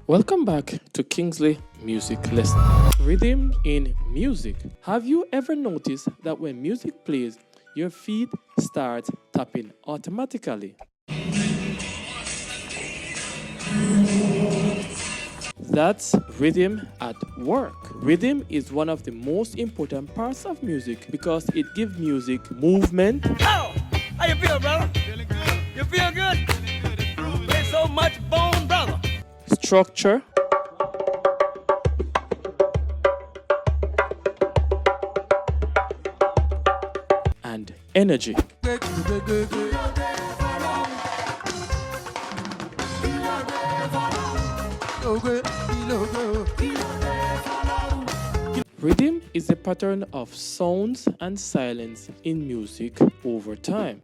Welcome back to Kingsley Music Lesson. Rhythm in music. Have you ever noticed that when music plays, your feet start tapping automatically? That's rhythm at work. Rhythm is one of the most important parts of music because it gives music movement. Oh, how you feel, brother? Feeling good. You feel good? Play so much bone, brother. Structure, and energy. Rhythm is a pattern of sounds and silence in music over time.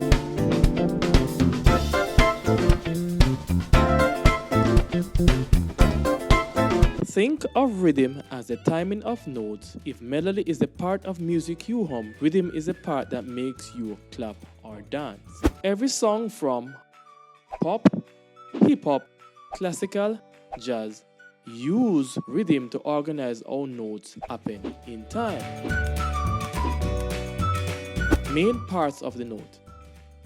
Think of rhythm as the timing of notes. If melody is the part of music you hum, rhythm is the part that makes you clap or dance. Every song from pop, hip-hop, classical, jazz use rhythm to organize how notes happen in time. Main parts of the note.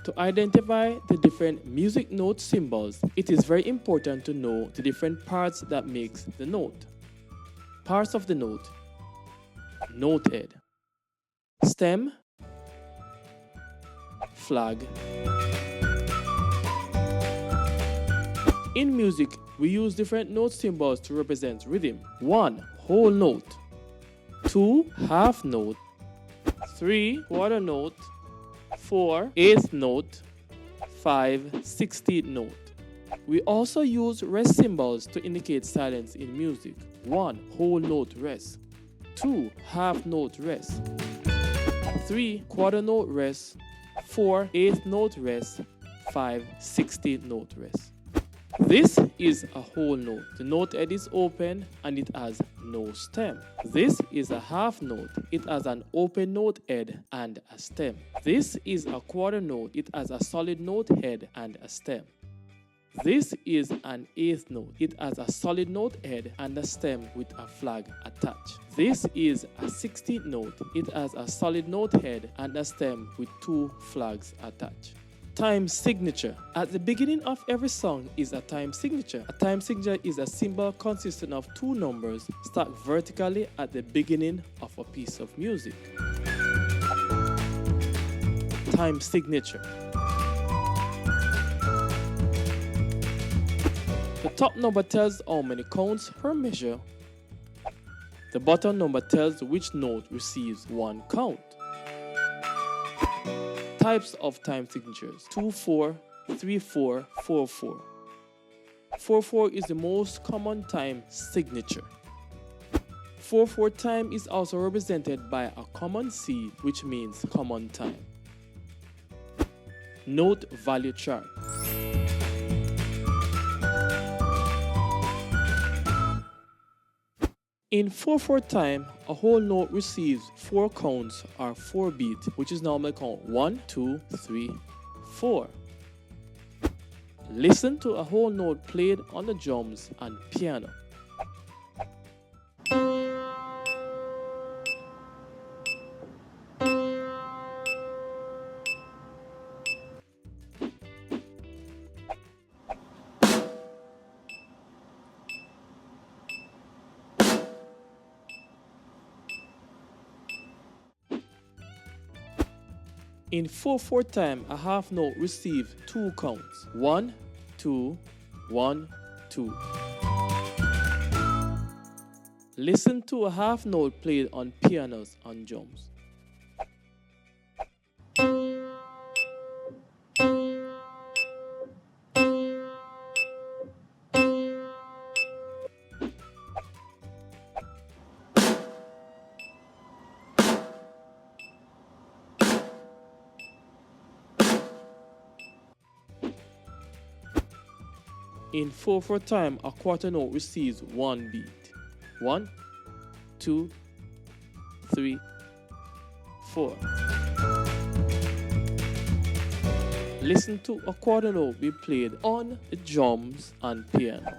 To identify the different music note symbols, it is very important to know the different parts that makes the note. Parts of the note. Note head. Stem. Flag. In music, we use different note symbols to represent rhythm. 1. Whole note. 2. Half note. 3. Quarter note. 4. Eighth note. 5. 16th note. We also use rest symbols to indicate silence in music. 1. Whole note rest. 2. Half note rest. 3. Quarter note rest. 4. Eighth note rest. 5. 16th note rest. This is a whole note. The note head is open and it has no stem. This is a half note. It has an open note head and a stem. This is a quarter note. It has a solid note head and a stem. This is an eighth note. It has a solid note head and a stem with a flag attached. This is a 16th note. It has a solid note head and a stem with 2 flags attached. Time signature. At the beginning of every song is a time signature. A time signature is a symbol consisting of 2 numbers stacked vertically at the beginning of a piece of music. Time signature. The top number tells how many counts per measure. The bottom number tells which note receives 1 count. Types of time signatures: 2/4, 3/4, 4/4. 4/4 is the most common time signature. 4/4 time is also represented by a common C, which means common time. Note value chart. In 4/4 time, a whole note receives 4 counts or 4 beats, which is normally count 1, 2, 3, 4. Listen to a whole note played on the drums and piano. In 4/4 time, a half note receives 2 counts. 1, 2, 1, 2. Listen to a half note played on pianos and drums. In 4/4 time, a quarter note receives 1 beat. 1, 2, 3, 4. Listen to a quarter note be played on the drums and piano.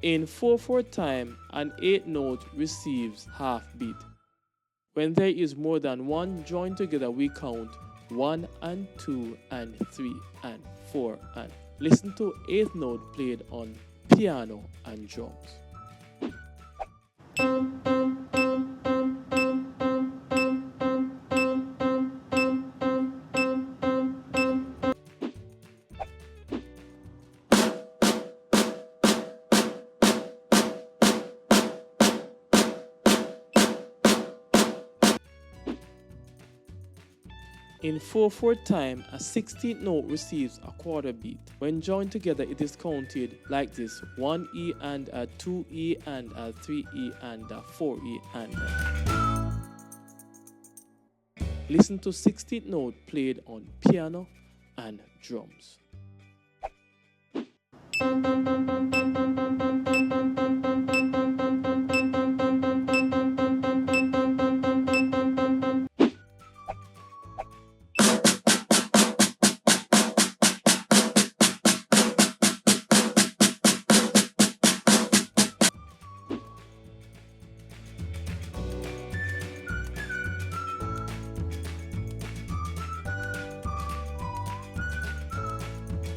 In 4/4 time, an eighth note receives half beat. When there is more than one joined together, we count 1 and 2 and 3 and 4 and listen to eighth note played on piano and drums. In 4/4 time, a 16th note receives a quarter beat. When joined together, it is counted like this: 1E and a 2E and a 3E and a 4E and a. Listen to 16th note played on piano and drums.